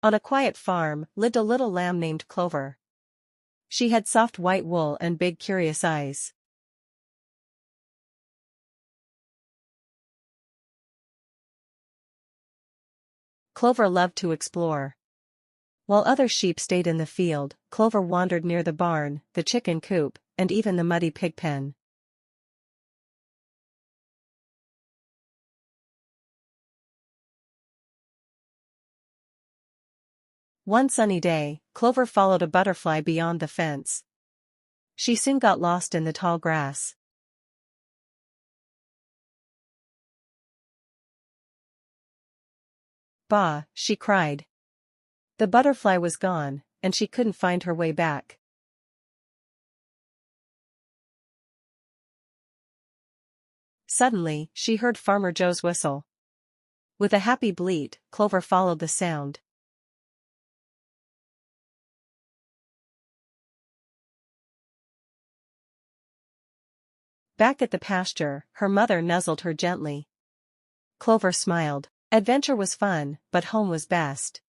On a quiet farm lived a little lamb named Clover. She had soft white wool and big curious eyes. Clover loved to explore. While other sheep stayed in the field, Clover wandered near the barn, the chicken coop, and even the muddy pig pen. One sunny day, Clover followed a butterfly beyond the fence. She soon got lost in the tall grass. "Bah!" she cried. The butterfly was gone, and she couldn't find her way back. Suddenly, she heard Farmer Joe's whistle. With a happy bleat, Clover followed the sound. Back at the pasture, her mother nuzzled her gently. Clover smiled. Adventure was fun, but home was best.